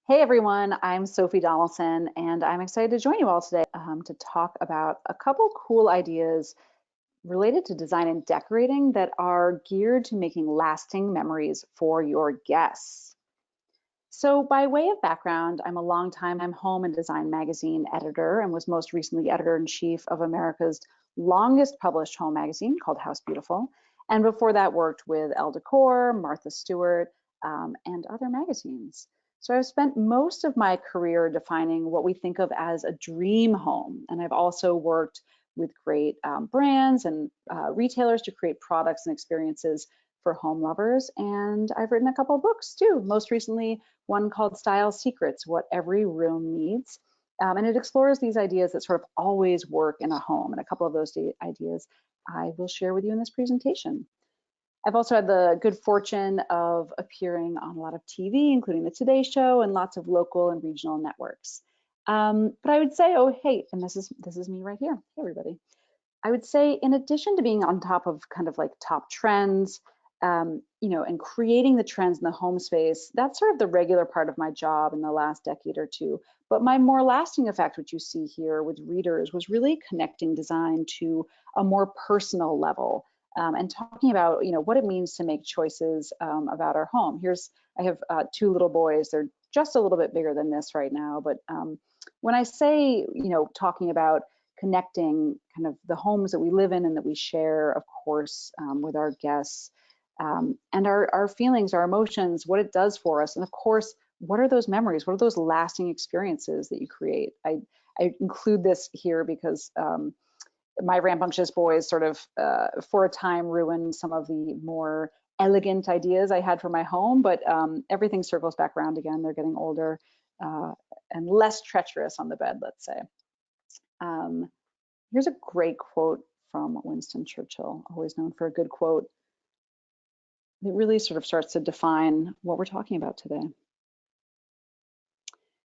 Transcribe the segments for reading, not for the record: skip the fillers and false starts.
Hey everyone, I'm Sophie Donelson, and I'm excited to join you all today to talk about a couple cool ideas related to design and decorating that are geared to making lasting memories for your guests. So, by way of background, I'm a longtime home and design magazine editor and was most recently editor in chief of America's longest published home magazine called House Beautiful. And before that, worked with Elle Decor, Martha Stewart, and other magazines. So I've spent most of my career defining what we think of as a dream home. And I've also worked with great brands and retailers to create products and experiences for home lovers. And I've written a couple of books too, most recently one called Style Secrets, What Every Room Needs. And it explores these ideas that sort of always work in a home. And a couple of those ideas I will share with you in this presentation. I've also had the good fortune of appearing on a lot of TV, including the Today Show and lots of local and regional networks. But I would say, oh, hey, and this is me right here. Hey, everybody. I would say, in addition to being on top of kind of like top trends, and creating the trends in the home space, that's sort of the regular part of my job in the last decade or two. But my more lasting effect, which you see here with readers, was really connecting design to a more personal level. And talking about what it means to make choices about our home. I have two little boys. They're just a little bit bigger than this right now. But when I say talking about connecting kind of the homes that we live in and that we share, of course, with our guests, and our feelings, our emotions, what it does for us, and of course, what are those memories? What are those lasting experiences that you create? I include this here because my rambunctious boys sort of, for a time, ruined some of the more elegant ideas I had for my home, but everything circles back around again. They're getting older and less treacherous on the bed, let's say. Here's a great quote from Winston Churchill, always known for a good quote. It really sort of starts to define what we're talking about today.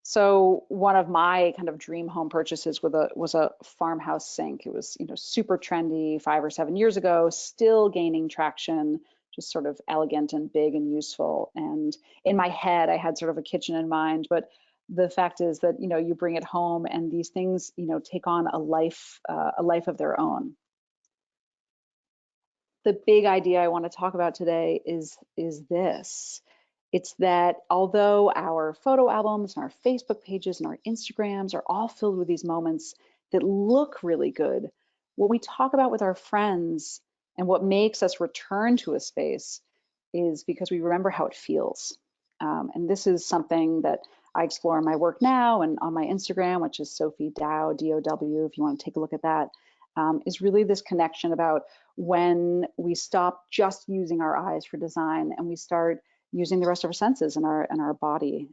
So one of my kind of dream home purchases was a farmhouse sink. It was super trendy 5 or 7 years ago, still gaining traction, just sort of elegant and big and useful. And in my head, I had sort of a kitchen in mind, but the fact is that you bring it home and these things take on a life of their own. The big idea I want to talk about today is this. It's that although our photo albums and our Facebook pages and our Instagrams are all filled with these moments that look really good, what we talk about with our friends and what makes us return to a space is because we remember how it feels. And this is something that I explore in my work now and on my Instagram, which is Sophie Dow, D-O-W, if you want to take a look at that, is really this connection about when we stop just using our eyes for design and we start using the rest of our senses and our body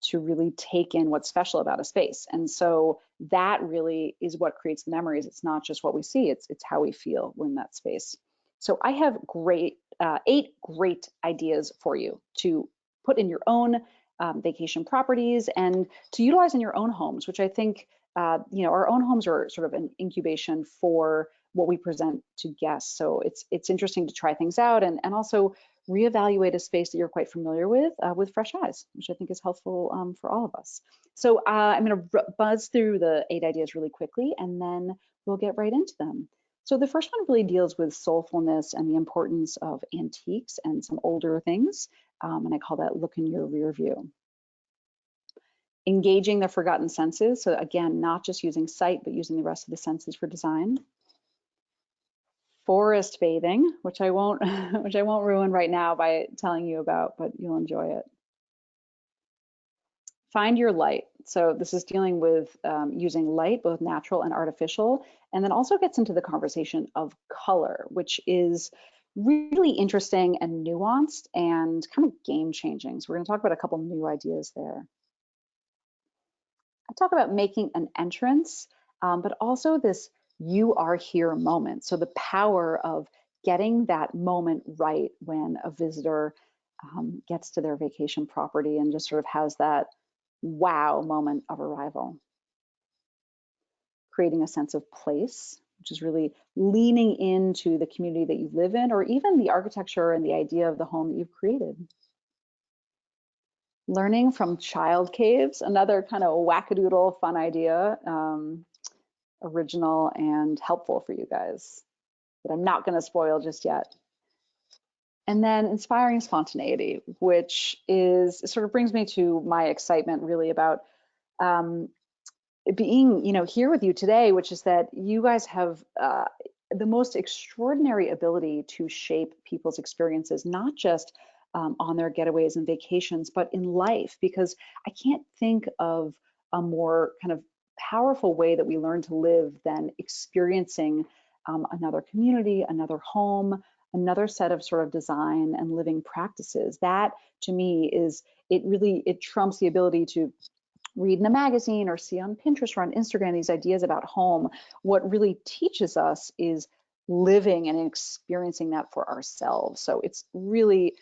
to really take in what's special about a space. And so that really is what creates the memories. It's not just what we see, it's how we feel in that space. So I have 8 great ideas for you to put in your own vacation properties and to utilize in your own homes, which I think our own homes are sort of an incubation for what we present to guests. So it's interesting to try things out and also reevaluate a space that you're quite familiar with fresh eyes, which I think is helpful for all of us. So I'm going to buzz through the 8 ideas really quickly, and then we'll get right into them. So the first one really deals with soulfulness and the importance of antiques and some older things, and I call that look in your rear view. Engaging the forgotten senses. So again, not just using sight, but using the rest of the senses for design. Forest bathing, which I won't ruin right now by telling you about, but you'll enjoy it. Find your light. So this is dealing with using light, both natural and artificial, and then also gets into the conversation of color, which is really interesting and nuanced and kind of game changing. So we're going to talk about a couple new ideas there. I talk about making an entrance, but also this you are here moment. So the power of getting that moment right when a visitor gets to their vacation property and just sort of has that wow moment of arrival. Creating a sense of place, which is really leaning into the community that you live in, or even the architecture and the idea of the home that you've created. Learning from child caves, another kind of wackadoodle fun idea, original and helpful for you guys that I'm not going to spoil just yet. And then inspiring spontaneity, which is sort of brings me to my excitement really about um, being, here with you today, which is that you guys have the most extraordinary ability to shape people's experiences, not just on their getaways and vacations, but in life, because I can't think of a more kind of powerful way that we learn to live than experiencing another community, another home, another set of sort of design and living practices. That to me is, it trumps the ability to read in a magazine or see on Pinterest or on Instagram these ideas about home. What really teaches us is living and experiencing that for ourselves. So it's really,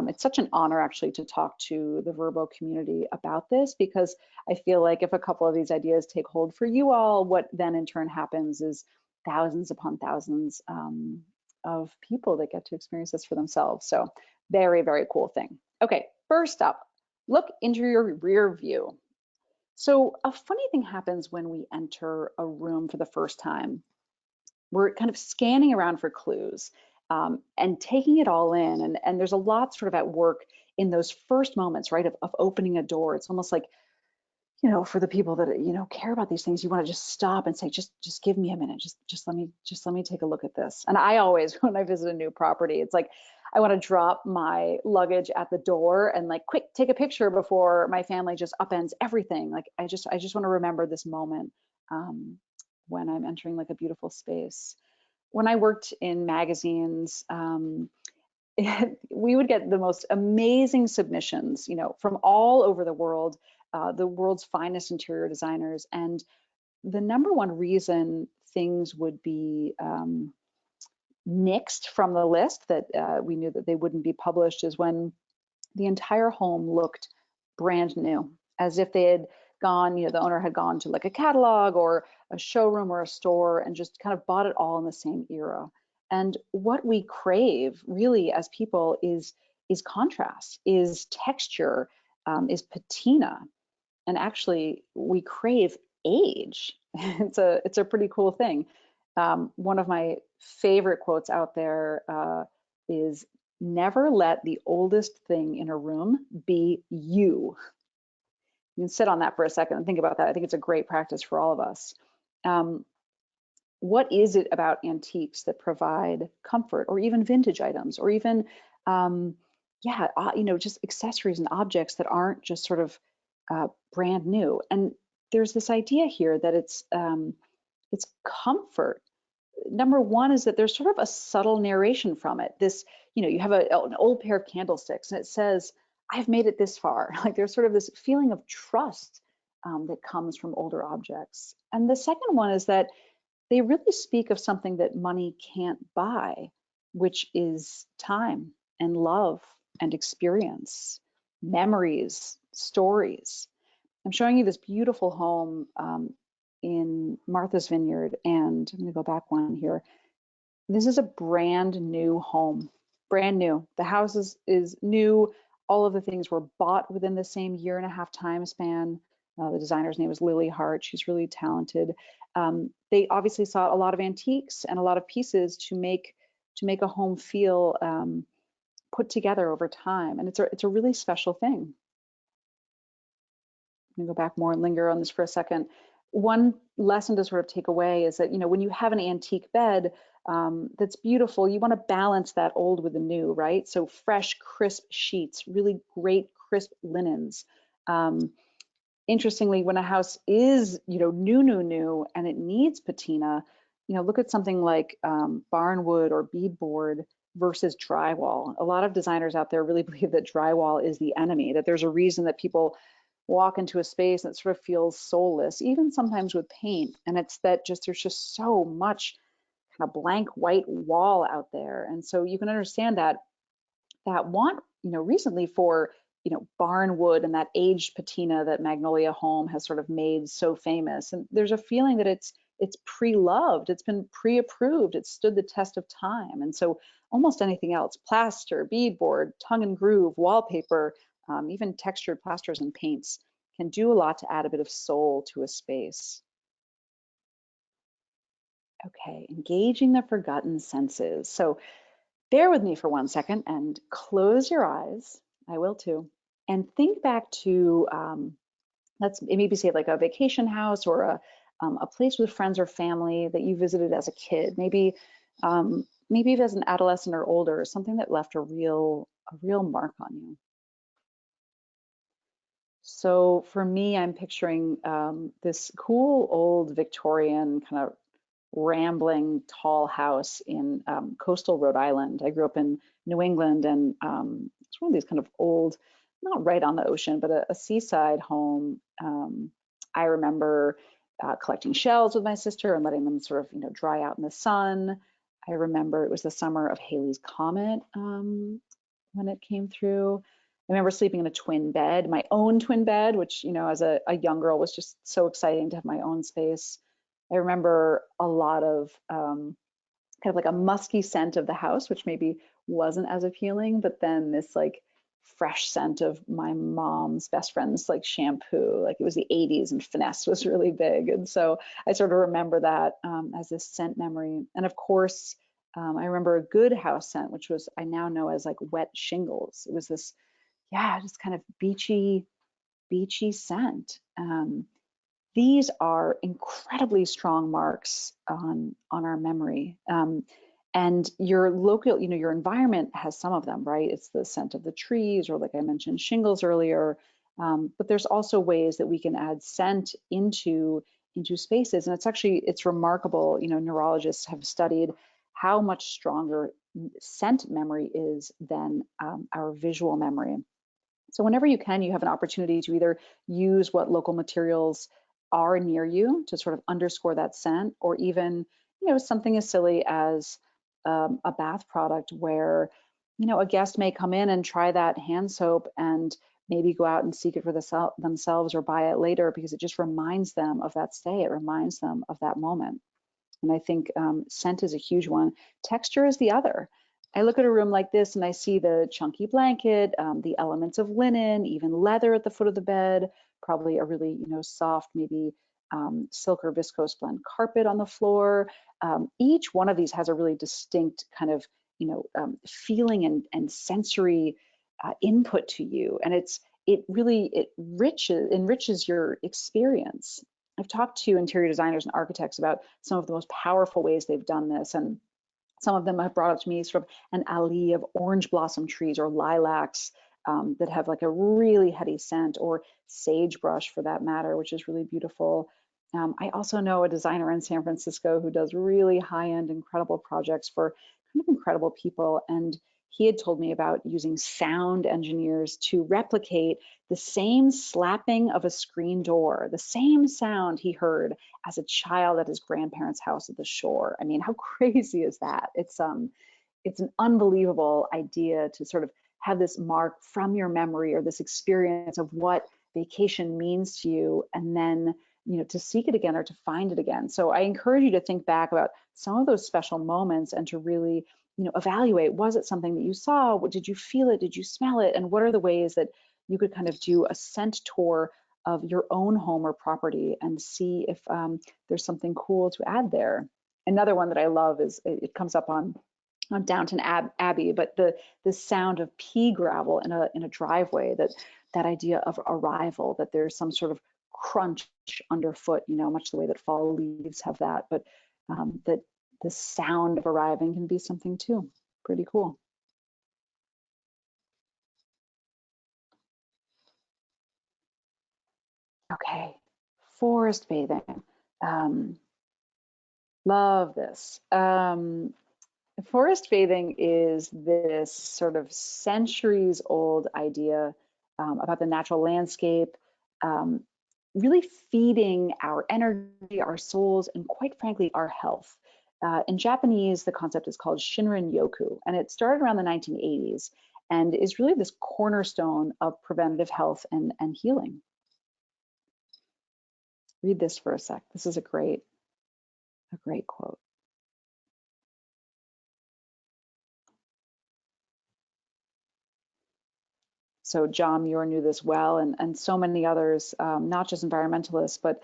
it's such an honor actually to talk to the Verbo community about this, because I feel like if a couple of these ideas take hold for you all, what then in turn happens is thousands upon thousands of people that get to experience this for themselves. So very, very cool thing. Okay, first up, look into your rear view. So a funny thing happens when we enter a room for the first time. We're kind of scanning around for clues and taking it all in. And there's a lot sort of at work in those first moments, right, of opening a door. It's almost like, for the people that, care about these things, you want to just stop and say, just give me a minute. Just let me take a look at this. And I always, when I visit a new property, it's like, I want to drop my luggage at the door and like quick take a picture before my family just upends everything. Like I just want to remember this moment when I'm entering like a beautiful space. When I worked in magazines, we would get the most amazing submissions, from all over the world's finest interior designers. And the number one reason things would be nixed from the list, that we knew that they wouldn't be published, is when the entire home looked brand new, as if they had gone, the owner had gone to like a catalog or a showroom or a store and just kind of bought it all in the same era. And what we crave really as people is contrast, is texture, is patina, and actually we crave age. It's a pretty cool thing. One of my favorite quotes out there is, never let the oldest thing in a room be you. You can sit on that for a second and think about that. I think it's a great practice for all of us. What is it about antiques that provide comfort, or even vintage items, or even, just accessories and objects that aren't just sort of brand new? And there's this idea here that it's comfort. Number one is that there's sort of a subtle narration from it. This, you have an old pair of candlesticks and it says, I've made it this far. Like there's sort of this feeling of trust that comes from older objects. And the second one is that they really speak of something that money can't buy, which is time and love and experience, memories, stories. I'm showing you this beautiful home in Martha's Vineyard, and I'm going to go back one here. This is a brand new home, brand new. The house is new. All of the things were bought within the same year and a half time span. The designer's name is Lily Hart. She's really talented. They obviously saw a lot of antiques and a lot of pieces to make a home feel put together over time, and it's a really special thing. I'm gonna go back more and linger on this for a second. One lesson to sort of take away is that, when you have an antique bed that's beautiful, you want to balance that old with the new, right? So fresh, crisp sheets, really great, crisp linens. Interestingly, when a house is, new, and it needs patina, look at something like barnwood or beadboard versus drywall. A lot of designers out there really believe that drywall is the enemy, that there's a reason that people walk into a space that sort of feels soulless, even sometimes with paint. And it's that there's just so much kind of blank white wall out there. And so you can understand that want, recently for, barnwood and that aged patina that Magnolia Home has sort of made so famous. And there's a feeling that it's pre-loved, it's been pre-approved, it's stood the test of time. And so almost anything else, plaster, beadboard, tongue and groove, wallpaper, even textured plasters and paints can do a lot to add a bit of soul to a space. Okay, engaging the forgotten senses. So bear with me for 1 second and close your eyes. I will too. And think back to, let's maybe say like a vacation house or a place with friends or family that you visited as a kid. Maybe as an adolescent or older, something that left a real mark on you. So for me, I'm picturing this cool old Victorian kind of rambling tall house in coastal Rhode Island. I grew up in New England, and it's one of these kind of old, not right on the ocean, but a seaside home. I remember collecting shells with my sister and letting them sort of, dry out in the sun. I remember it was the summer of Halley's Comet when it came through. I remember sleeping in a twin bed, my own twin bed, which, as a young girl was just so exciting to have my own space. I remember a lot of kind of like a musky scent of the house, which maybe wasn't as appealing, but then this like fresh scent of my mom's best friend's like shampoo. Like it was the 80s and finesse was really big. And so I sort of remember that as this scent memory. And of course, I remember a good house scent, which was I now know as like wet shingles. It was this, yeah, just kind of beachy scent. These are incredibly strong marks on our memory. And your local, your environment has some of them, right? It's the scent of the trees, or like I mentioned, shingles earlier. But there's also ways that we can add scent into spaces, and it's remarkable. Neurologists have studied how much stronger scent memory is than our visual memory. So whenever you can, you have an opportunity to either use what local materials are near you to sort of underscore that scent, or even, something as silly as a bath product where, a guest may come in and try that hand soap and maybe go out and seek it for themselves or buy it later because it just reminds them of that stay. It reminds them of that moment. And I think scent is a huge one. Texture is the other. I look at a room like this and I see the chunky blanket, the elements of linen, even leather at the foot of the bed, probably a really, soft, maybe silk or viscose blend carpet on the floor. Each one of these has a really distinct kind of, feeling and sensory input to you. And it enriches your experience. I've talked to interior designers and architects about some of the most powerful ways they've done this. And some of them have brought up to me sort of an alley of orange blossom trees or lilacs that have like a really heady scent, or sagebrush for that matter, which is really beautiful. I also know a designer in San Francisco who does really high-end, incredible projects for kind of incredible people. And he had told me about using sound engineers to replicate the same slapping of a screen door, the same sound he heard as a child at his grandparents' house at the shore. I mean, how crazy is that? It's an unbelievable idea to sort of have this mark from your memory or this experience of what vacation means to you, and then to seek it again or to find it again. So I encourage you to think back about some of those special moments and to really evaluate, was it something that you saw? What, did you feel it? Did you smell it? And what are the ways that you could kind of do a scent tour of your own home or property and see if there's something cool to add there. Another one that I love is, it comes up on Downton Abbey, but the sound of pea gravel in a driveway, that idea of arrival, that there's some sort of crunch underfoot, much the way that fall leaves have that, but that the sound of arriving can be something too. Pretty cool. Okay, forest bathing. Love this. Forest bathing is this sort of centuries old idea about the natural landscape, um, really feeding our energy, our souls, and quite frankly, our health. In Japanese, the concept is called Shinrin Yoku, and it started around the 1980s and is really this cornerstone of preventative health and healing. Read this for a sec. This is a great quote. So John Muir knew this well, and so many others, not just environmentalists, but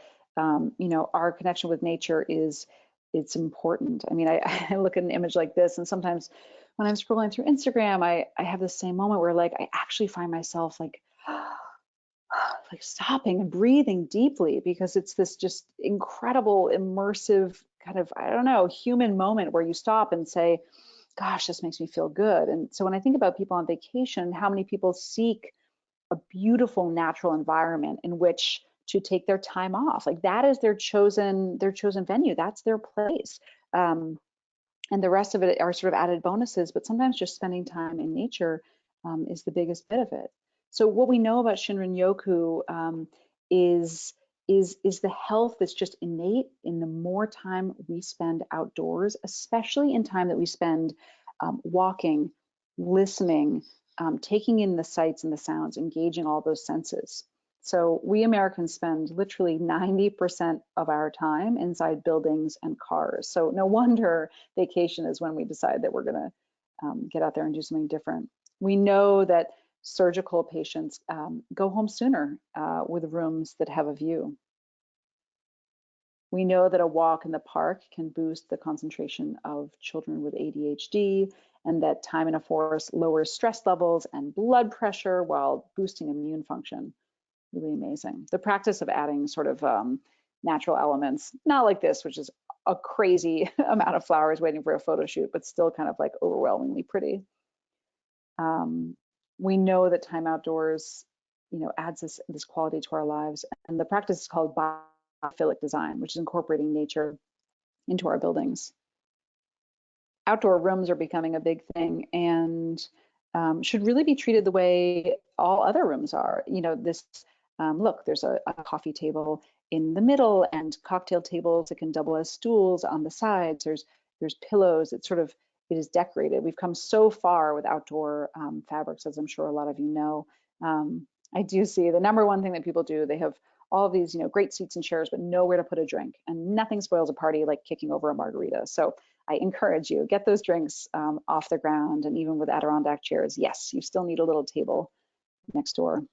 you know, our connection with nature it's important. I mean, I look at an image like this, and sometimes when I'm scrolling through Instagram, I have the same moment where like I actually find myself like like stopping and breathing deeply because it's this just incredible immersive kind of, I don't know, human moment where you stop and say, gosh, this makes me feel good. And so when I think about people on vacation, how many people seek a beautiful natural environment in which to take their time off, like that is their chosen venue, that's their place. And the rest of it are sort of added bonuses, but sometimes just spending time in nature is the biggest bit of it. So what we know about Shinrin Yoku is is the health that's just innate in the more time we spend outdoors, especially in time that we spend walking, listening, taking in the sights and the sounds, engaging all those senses. So we Americans spend literally 90% of our time inside buildings and cars. So no wonder vacation is when we decide that we're going to get out there and do something different. We know that surgical patients go home sooner with rooms that have a view. We know that a walk in the park can boost the concentration of children with ADHD, and that time in a forest lowers stress levels and blood pressure while boosting immune function. Really amazing. The practice of adding sort of natural elements, not like this, which is a crazy amount of flowers waiting for a photo shoot, but still kind of like overwhelmingly pretty. We know that time outdoors, you know, adds this quality to our lives. And the practice is called biophilic design, which is incorporating nature into our buildings. Outdoor rooms are becoming a big thing and should really be treated the way all other rooms are. You know, this look, there's a coffee table in the middle and cocktail tables that can double as stools on the sides. There's pillows. It is decorated. We've come so far with outdoor fabrics, as I'm sure a lot of you know. I do see the number one thing that people do. They have all of these, you know, great seats and chairs, but nowhere to put a drink, and nothing spoils a party like kicking over a margarita. So I encourage you, get those drinks off the ground, and even with Adirondack chairs, yes, you still need a little table next door.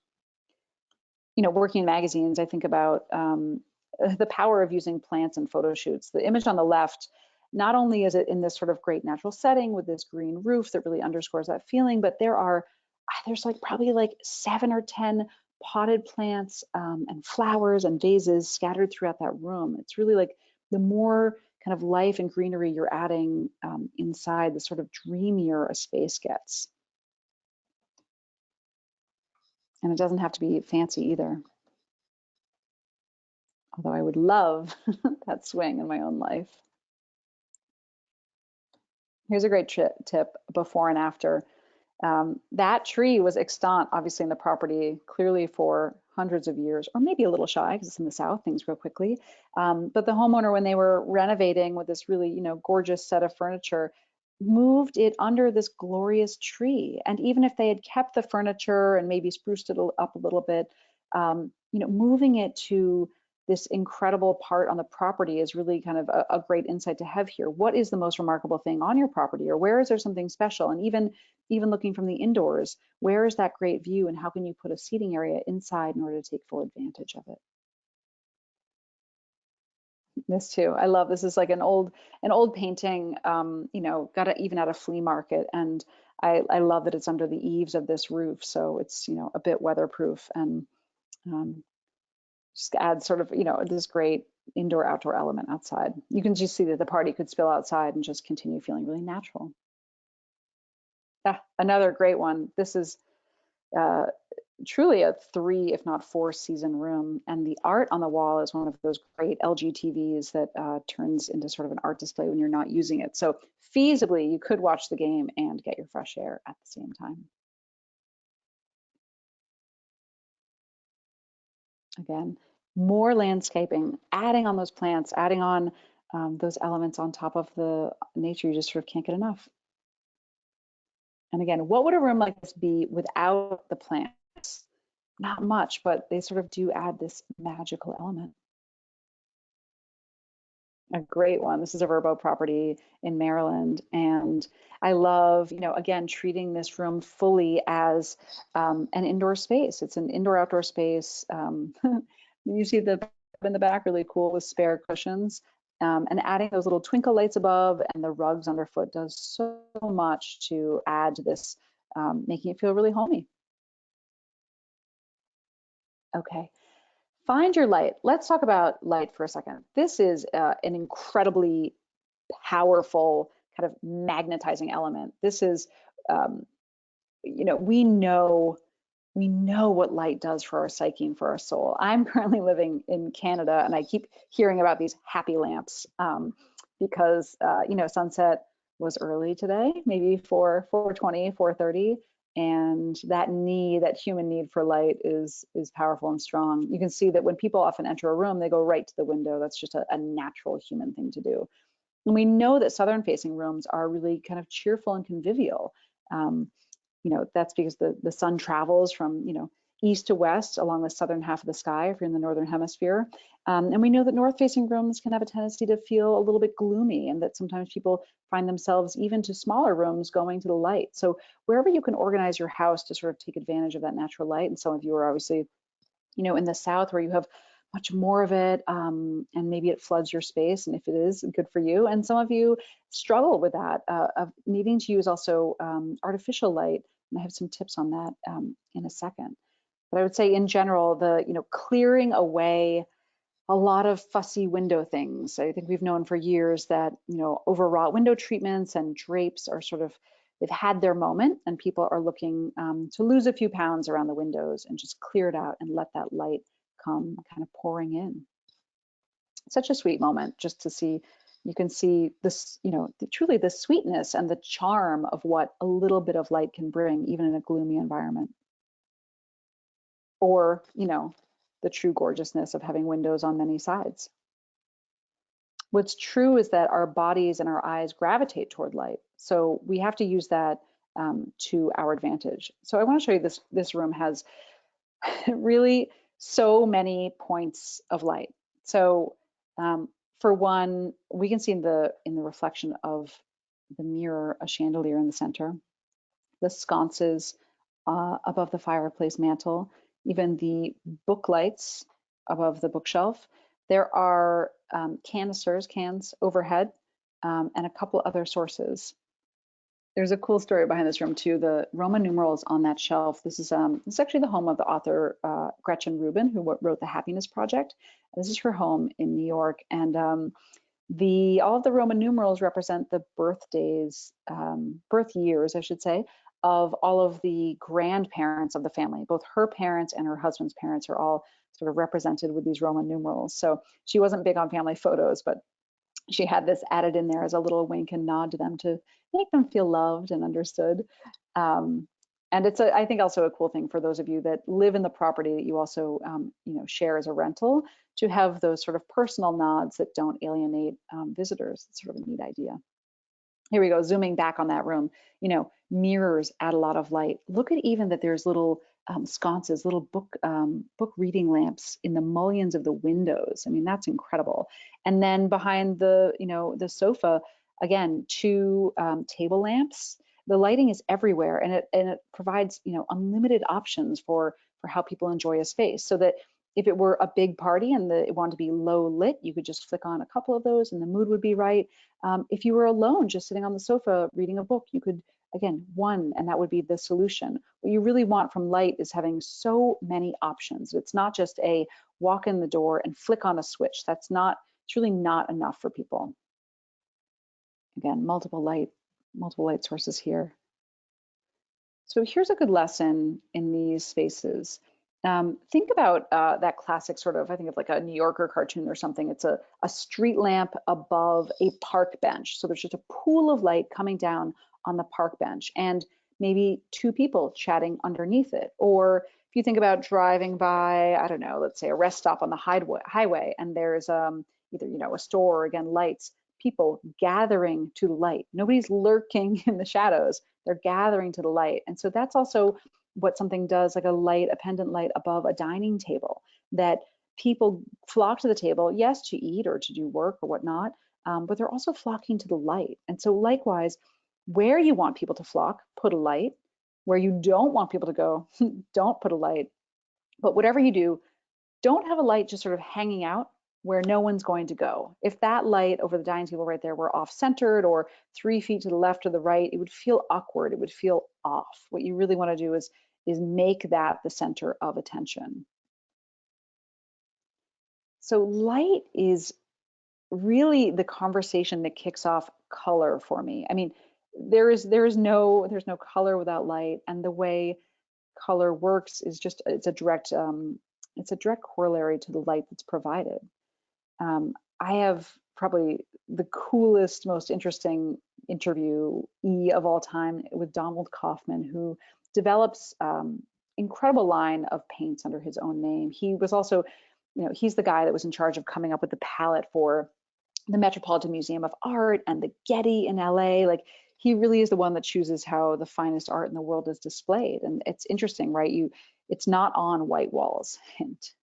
You know, working in magazines, I think about the power of using plants in photo shoots. The image on the left, not only is it in this sort of great natural setting with this green roof that really underscores that feeling, but there's like probably like 7 or 10 potted plants and flowers and vases scattered throughout that room. It's really like the more kind of life and greenery you're adding inside, the sort of dreamier a space gets. And it doesn't have to be fancy either. Although I would love that swing in my own life. Here's a great tip, before and after. That tree was extant, obviously, in the property, clearly for hundreds of years, or maybe a little shy because it's in the South, things grow quickly. But the homeowner, when they were renovating with this really, you know, gorgeous set of furniture, moved it under this glorious tree. And even if they had kept the furniture and maybe spruced it up a little bit, you know, moving it to this incredible part on the property is really kind of a great insight to have here. What is the most remarkable thing on your property, or where is there something special? And even looking from the indoors, where is that great view, and how can you put a seating area inside in order to take full advantage of it? This too, I love this. Is like an old painting, you know, got it even at a flea market, and I love that it's under the eaves of this roof, so it's, you know, a bit weatherproof, and just adds sort of, you know, this great indoor outdoor element outside. You can just see that the party could spill outside and just continue feeling really natural. Yeah, another great one. This is uh, truly a 3, if not 4 season room. And the art on the wall is one of those great LG TVs that turns into sort of an art display when you're not using it. So feasibly, you could watch the game and get your fresh air at the same time. Again, more landscaping, adding on those plants, adding on those elements on top of the nature. You just sort of can't get enough. And again, what would a room like this be without the plants? Not much, but they sort of do add this magical element. A great one. This is a Verbo property in Maryland, and I love, again, treating this room fully as an indoor space. It's an indoor-outdoor space. You see the in the back, really cool with spare cushions, and adding those little twinkle lights above and the rugs underfoot does so much to add to this, making it feel really homey. Okay. Find your light. Let's talk about light for a second. This is an incredibly powerful kind of magnetizing element. This is, um, we know what light does for our psyche and for our soul. I'm currently living in Canada, and I keep hearing about these happy lamps because sunset was early today, maybe 4:20, 4:30, and that human need for light is powerful and strong. You can see that when people often enter a room, they go right to the window. That's just a natural human thing to do. And we know that southern facing rooms are really kind of cheerful and convivial. Um, that's because the sun travels from, east to west along the southern half of the sky if you're in the northern hemisphere. And we know that north facing rooms can have a tendency to feel a little bit gloomy, and that sometimes people find themselves even to smaller rooms going to the light. So wherever you can organize your house to sort of take advantage of that natural light, and some of you are obviously in the south where you have much more of it, and maybe it floods your space, and if it is, good for you. And some of you struggle with that, of needing to use also artificial light, and I have some tips on that in a second. But I would say in general, clearing away a lot of fussy window things. I think we've known for years that, overwrought window treatments and drapes are sort of, they've had their moment, and people are looking to lose a few pounds around the windows and just clear it out and let that light come kind of pouring in. Such a sweet moment just to see. You can see this, truly the sweetness and the charm of what a little bit of light can bring, even in a gloomy environment. Or, the true gorgeousness of having windows on many sides. What's true is that our bodies and our eyes gravitate toward light. So we have to use that to our advantage. So I want to show you this room has really so many points of light. So for one, we can see in the reflection of the mirror a chandelier in the center, the sconces above the fireplace mantle, even the book lights above the bookshelf. There are cans overhead, and a couple other sources. There's a cool story behind this room too. The Roman numerals on that shelf. This is actually the home of the author Gretchen Rubin, who wrote The Happiness Project. This is her home in New York, and all of the Roman numerals represent the birthdays, birth years, I should say, of all of the grandparents of the family. Both her parents and her husband's parents are all sort of represented with these Roman numerals. So she wasn't big on family photos, but she had this added in there as a little wink and nod to them to make them feel loved and understood. And it's, I think, also a cool thing for those of you that live in the property that you also, share as a rental, to have those sort of personal nods that don't alienate visitors. It's sort of a neat idea. Here we go, zooming back on that room. Mirrors add a lot of light. Look at even that there's little sconces, little book reading lamps in the mullions of the windows. I mean, that's incredible. And then behind the sofa, again, two table lamps. The lighting is everywhere, and it provides unlimited options for how people enjoy a space. So that if it were a big party and it wanted to be low lit, you could just flick on a couple of those and the mood would be right. If you were alone, just sitting on the sofa reading a book, you could, again, one, and that would be the solution. What you really want from light is having so many options. It's not just a walk in the door and flick on a switch. It's really not enough for people. Again, multiple light sources here. So here's a good lesson in these spaces. Think about that classic sort of, I think of like a New Yorker cartoon or something. It's a street lamp above a park bench. So there's just a pool of light coming down on the park bench, and maybe two people chatting underneath it. Or if you think about driving by, I don't know, let's say a rest stop on the highway, and there's either a store or, again, lights, people gathering to the light. Nobody's lurking in the shadows. They're gathering to the light. And so that's also what something does, like a pendant light above a dining table, that People flock to the table, yes, to eat or to do work or whatnot, but they're also flocking to the light. And so likewise, where you want people to flock, put a light. Where you don't want people to go, don't put a light. But whatever you do, don't have a light just sort of hanging out where no one's going to go. If that light over the dining table right there were off-centered or 3 feet to the left or the right, it would feel awkward. It would feel off. What you really want to do is make that the center of attention. So light is really the conversation that kicks off color for me. I mean, there's no color without light, and the way color works is just it's a direct corollary to the light that's provided. I have probably the coolest, most interesting interviewee of all time with Donald Kaufman, who develops incredible line of paints under his own name. He was also, he's the guy that was in charge of coming up with the palette for the Metropolitan Museum of Art and the Getty in LA. Like, he really is the one that chooses how the finest art in the world is displayed. And it's interesting, right? It's not on white walls. Hint.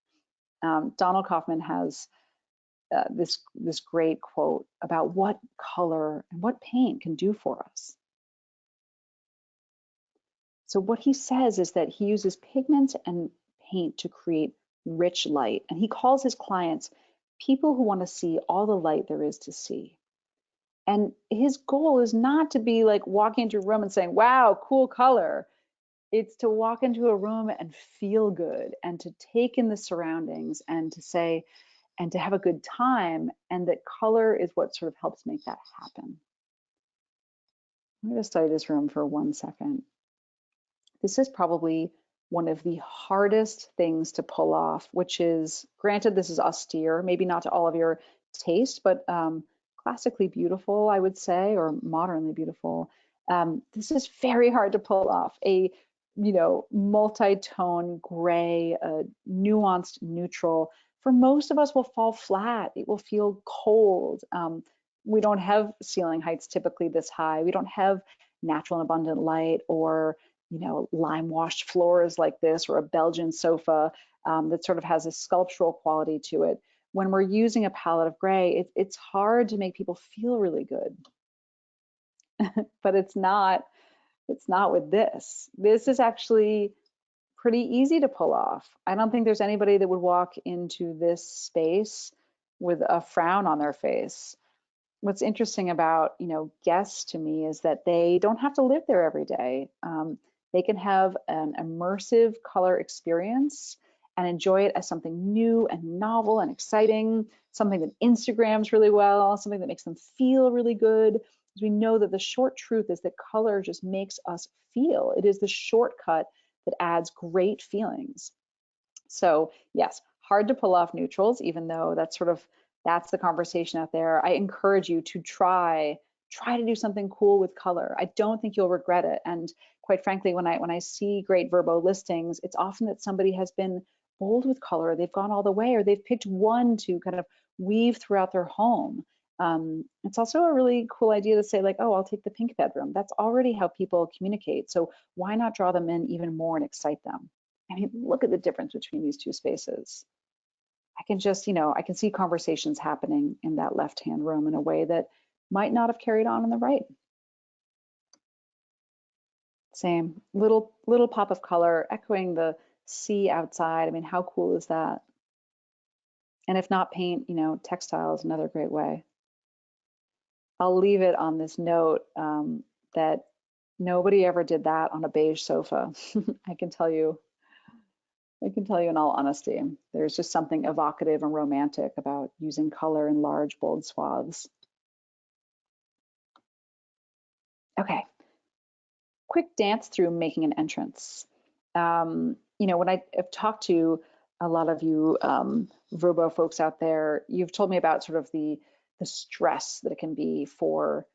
Donald Kaufman has this great quote about what color and what paint can do for us. So what he says is that he uses pigment and paint to create rich light, and he calls his clients people who want to see all the light there is to see. And his goal is not to be like walking into a room and saying, wow, cool color. It's to walk into a room and feel good and to take in the surroundings and to say, and to have a good time, and that color is what sort of helps make that happen. I'm going to study this room for 1 second. This is probably one of the hardest things to pull off, which is, granted, this is austere, maybe not to all of your taste, but classically beautiful, I would say, or modernly beautiful. This is very hard to pull off. A multi-tone gray, nuanced neutral, for most of us will fall flat. It will feel cold. We don't have ceiling heights typically this high. We don't have natural and abundant light, or lime washed floors like this, or a Belgian sofa that sort of has a sculptural quality to it. When we're using a palette of gray, it's hard to make people feel really good. But it's not with this. This is actually pretty easy to pull off. I don't think there's anybody that would walk into this space with a frown on their face. What's interesting about guests to me is that they don't have to live there every day. They can have an immersive color experience and enjoy it as something new and novel and exciting, something that Instagrams really well, something that makes them feel really good. Because we know that the short truth is that color just makes us feel. It is the shortcut that adds great feelings. So yes, hard to pull off neutrals, even though that's the conversation out there. I encourage you to try to do something cool with color. I don't think you'll regret it. And quite frankly, when I see great Vrbo listings, it's often that somebody has been bold with color. They've gone all the way, or they've picked one to kind of weave throughout their home. It's also a really cool idea to say, like, oh, I'll take the pink bedroom. That's already how people communicate. So why not draw them in even more and excite them? I mean, look at the difference between these two spaces. I can just, I can see conversations happening in that left-hand room in a way that might not have carried on in the right. Same, little pop of color, echoing the sea outside. I mean, how cool is that? And if not paint, textile is another great way. I'll leave it on this note that nobody ever did that on a beige sofa. I can tell you in all honesty, there's just something evocative and romantic about using color in large, bold swaths. Okay, quick dance through making an entrance. When I've talked to a lot of you Vrbo folks out there, you've told me about sort of the stress that it can be for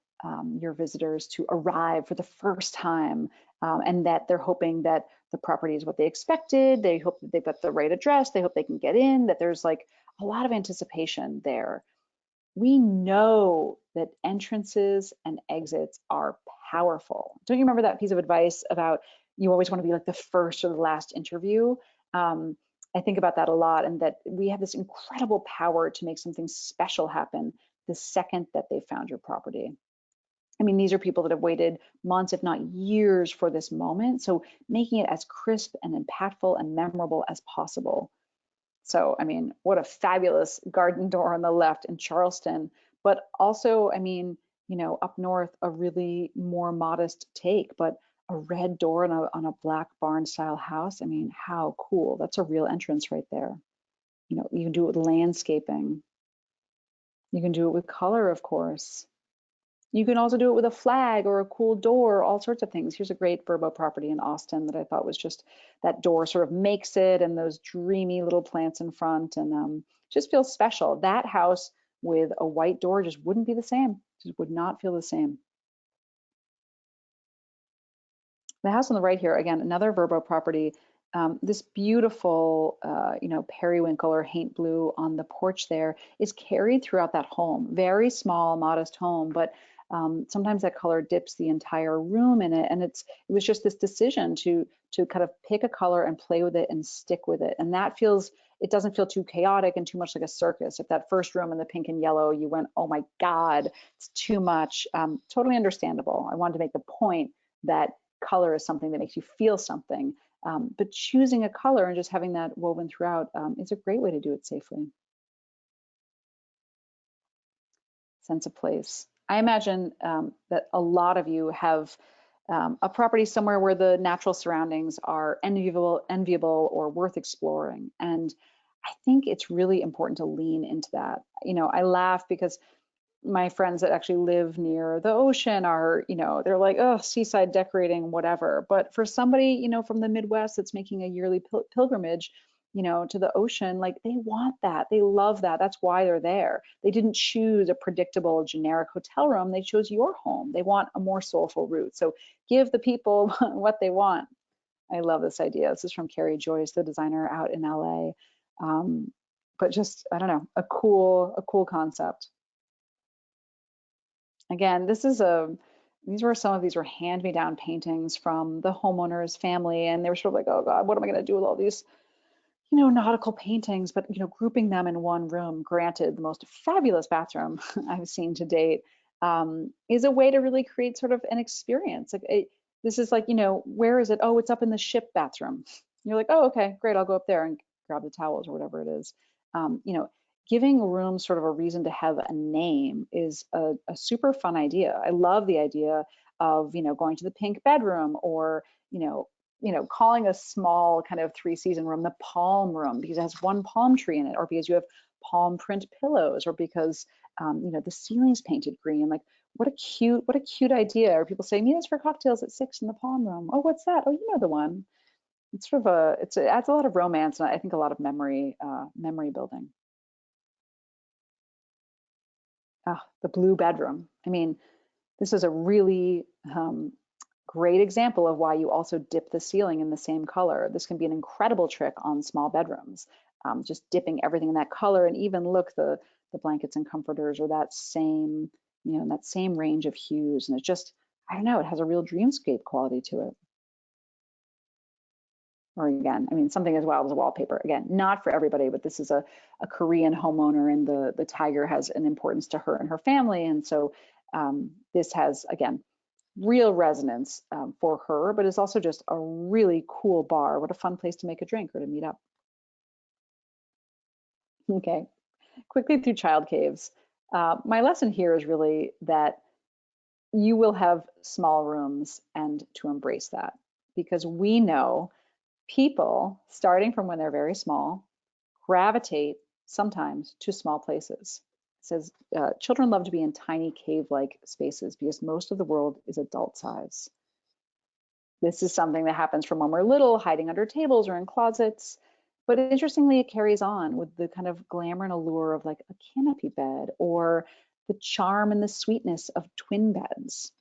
your visitors to arrive for the first time, and that they're hoping that the property is what they expected. They hope that they've got the right address. They hope they can get in, that there's like a lot of anticipation there. We know that entrances and exits are powerful. Don't you remember that piece of advice about you always want to be like the first or the last interview? I think about that a lot, and that we have this incredible power to make something special happen the second that they found your property. I mean, these are people that have waited months, if not years, for this moment. So making it as crisp and impactful and memorable as possible. So, I mean, what a fabulous garden door on the left in Charleston, but also, I mean, up north, a really more modest take, but a red door on a black barn style house. I mean, how cool. That's a real entrance right there. You can do it with landscaping. You can do it with color, of course. You can also do it with a flag or a cool door, all sorts of things. Here's a great Verbo property in Austin that I thought was just, that door sort of makes it, and those dreamy little plants in front, and just feels special. That house with a white door just wouldn't be the same. Just would not feel the same. The house on the right here, again, another Verbo property. This beautiful, periwinkle or haint blue on the porch there is carried throughout that home. Very small, modest home, but sometimes that color dips the entire room in it. And it was just this decision to kind of pick a color and play with it and stick with it. And that feels, it doesn't feel too chaotic and too much like a circus. If that first room in the pink and yellow, you went, oh my God, it's too much. Totally understandable. I wanted to make the point that color is something that makes you feel something. But choosing a color and just having that woven throughout is a great way to do it safely. Sense of place. I imagine that a lot of you have a property somewhere where the natural surroundings are enviable or worth exploring. And I think it's really important to lean into that. I laugh because my friends that actually live near the ocean are, they're like, oh, seaside decorating, whatever. But for somebody, from the Midwest that's making a yearly pilgrimage, to the ocean, like they want that. They love that. That's why they're there. They didn't choose a predictable generic hotel room. They chose your home. They want a more soulful route. So give the people what they want. I love this idea. This is from Carrie Joyce, the designer out in LA. But just, I don't know, a cool concept. Again, these were hand-me-down paintings from the homeowner's family, and they were sort of like, oh God, what am I going to do with all these, nautical paintings? But grouping them in one room, granted, the most fabulous bathroom I've seen to date, is a way to really create sort of an experience. This is like, where is it? Oh, it's up in the ship bathroom. You're like, oh, okay, great, I'll go up there and grab the towels or whatever it is. Giving rooms sort of a reason to have a name is a super fun idea. I love the idea of, going to the pink bedroom, or, calling a small kind of 3-season room the palm room because it has one palm tree in it, or because you have palm print pillows, or because, the ceiling's painted green. Like, what a cute idea. Or people say, meet us for cocktails at 6 in the palm room. Oh, what's that? Oh, you know the one. It's sort of it adds a lot of romance, and I think a lot of memory building. The blue bedroom. I mean, this is a really great example of why you also dip the ceiling in the same color. This can be an incredible trick on small bedrooms, just dipping everything in that color, and even look, the blankets and comforters are that same, that same range of hues, and it just, I don't know, it has a real dreamscape quality to it. Or again, I mean, something as wild as wallpaper. Again, not for everybody, but this is a Korean homeowner, and the tiger has an importance to her and her family. And so this has, again, real resonance for her, but it's also just a really cool bar. What a fun place to make a drink or to meet up. Okay, quickly through child caves. My lesson here is really that you will have small rooms, and to embrace that, because we know people, starting from when they're very small, gravitate sometimes to small places. It says children love to be in tiny cave-like spaces because most of the world is adult size. This is something that happens from when we're little, hiding under tables or in closets. But interestingly, it carries on with the kind of glamour and allure of like a canopy bed, or the charm and the sweetness of twin beds.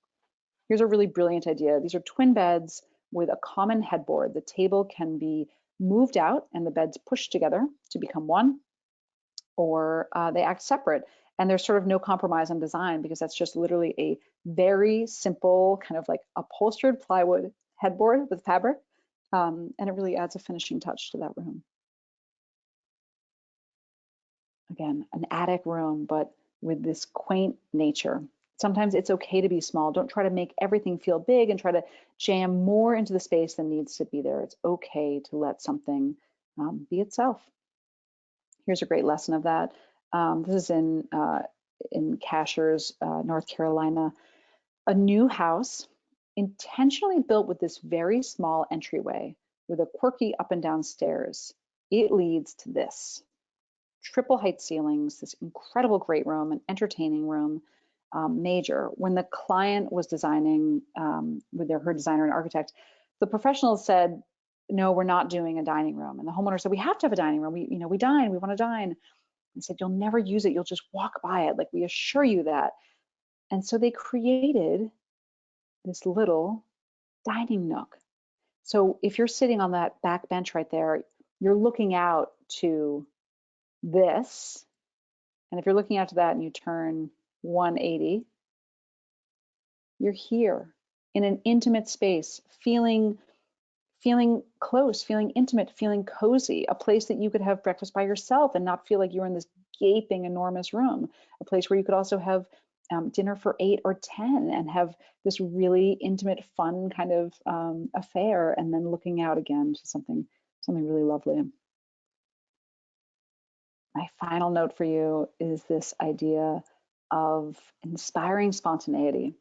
Here's a really brilliant idea. These are twin beds with a common headboard. The table can be moved out and the beds pushed together to become one, or they act separate. And there's sort of no compromise on design, because that's just literally a very simple kind of like upholstered plywood headboard with fabric. And it really adds a finishing touch to that room. again, an attic room, but with this quaint nature. Sometimes it's okay to be small. Don't try to make everything feel big and try to jam more into the space than needs to be there. It's okay to let something be itself. Here's a great lesson of that. This is in Cashers, North Carolina. A new house intentionally built with this very small entryway with a quirky up and down stairs. It leads to this triple height ceilings, this incredible great room, an entertaining room, major. When the client was designing with her designer and architect, the professionals said, no, we're not doing a dining room. And the homeowner said, we have to have a dining room. We dine, we want to dine. And said, you'll never use it. You'll just walk by it. Like, we assure you that. And so they created this little dining nook. So if you're sitting on that back bench right there, you're looking out to this. And if you're looking out to that and you turn 180, you're here in an intimate space, feeling close, feeling intimate, feeling cozy, a place that you could have breakfast by yourself and not feel like you're in this gaping, enormous room, a place where you could also have dinner for 8 or 10 and have this really intimate, fun kind of affair, and then looking out again to something really lovely. My final note for you is this idea of inspiring spontaneity.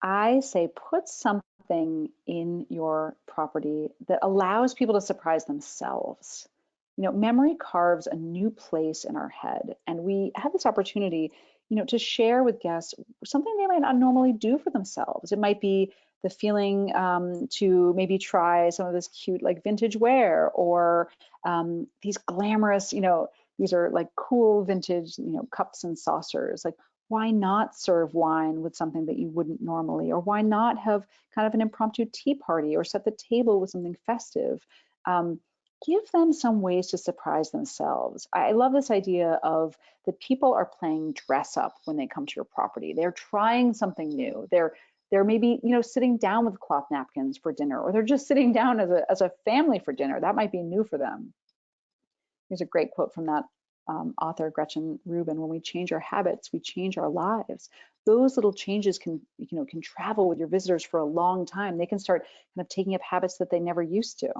I say put something in your property that allows people to surprise themselves. Memory carves a new place in our head, and we have this opportunity, to share with guests something they might not normally do for themselves. It might be the feeling to maybe try some of this cute, like, vintage wear, or these glamorous, these are like cool vintage, cups and saucers. Like, why not serve wine with something that you wouldn't normally? Or why not have kind of an impromptu tea party or set the table with something festive? Give them some ways to surprise themselves. I love this idea of that people are playing dress up when they come to your property. They're trying something new. They're maybe, sitting down with cloth napkins for dinner, or they're just sitting down as a family for dinner. That might be new for them. Here's a great quote from that author, Gretchen Rubin: when we change our habits, we change our lives. Those little changes can travel with your visitors for a long time. They can start kind of taking up habits that they never used to.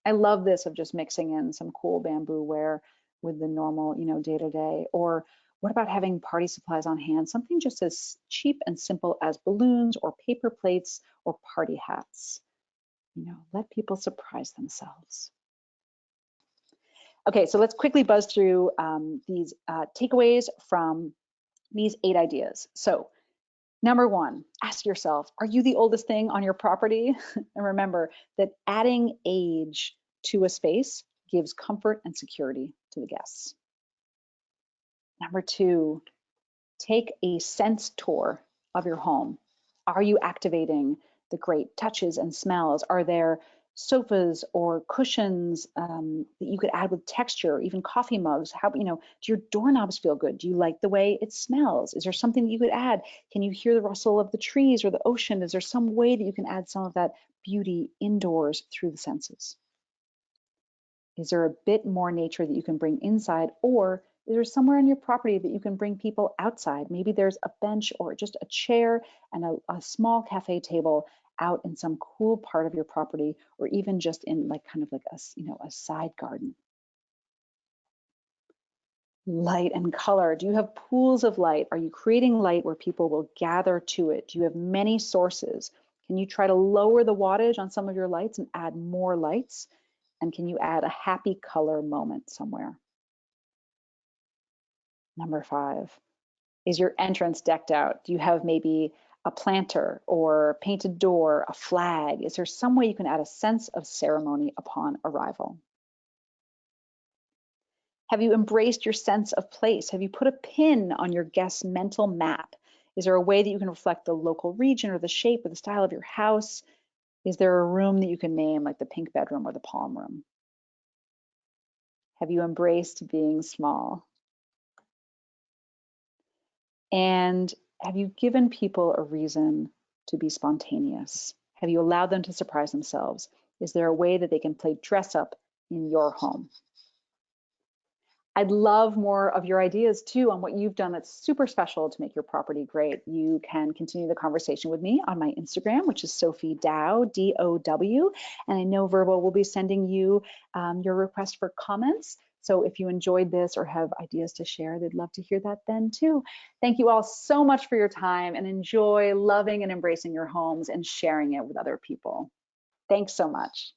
I love this of just mixing in some cool bamboo ware with the normal, day to day. Or what about having party supplies on hand? Something just as cheap and simple as balloons or paper plates or party hats. Let people surprise themselves. Okay, so let's quickly buzz through these takeaways from these 8 ideas. So, number 1, ask yourself, are you the oldest thing on your property? And remember that adding age to a space gives comfort and security to the guests. Number 2, take a sense tour of your home. Are you activating the great touches and smells? Are there sofas or cushions that you could add with texture, even coffee mugs? How, do your doorknobs feel good? Do you like the way it smells? Is there something that you could add? Can you hear the rustle of the trees or the ocean? Is there some way that you can add some of that beauty indoors through the senses? Is there a bit more nature that you can bring inside, or is there somewhere on your property that you can bring people outside? Maybe there's a bench or just a chair and a small cafe table out in some cool part of your property, or even just in kind of like a side garden. Light and color. Do you have pools of light? Are you creating light where people will gather to it? Do you have many sources? Can you try to lower the wattage on some of your lights and add more lights? And can you add a happy color moment somewhere? Number 5, is your entrance decked out? Do you have maybe a planter or painted door, a flag? Is there some way you can add a sense of ceremony upon arrival? Have you embraced your sense of place? Have you put a pin on your guest's mental map? Is there a way that you can reflect the local region or the shape or the style of your house? Is there a room that you can name, like the pink bedroom or the palm room? Have you embraced being small? And have you given people a reason to be spontaneous? Have you allowed them to surprise themselves? Is there a way that they can play dress up in your home? I'd love more of your ideas too on what you've done that's super special to make your property great. You can continue the conversation with me on my Instagram, which is Sophie Dow, D-O-W. And I know Verbo will be sending you your request for comments. So if you enjoyed this or have ideas to share, they'd love to hear that then too. Thank you all so much for your time, and enjoy loving and embracing your homes and sharing it with other people. Thanks so much.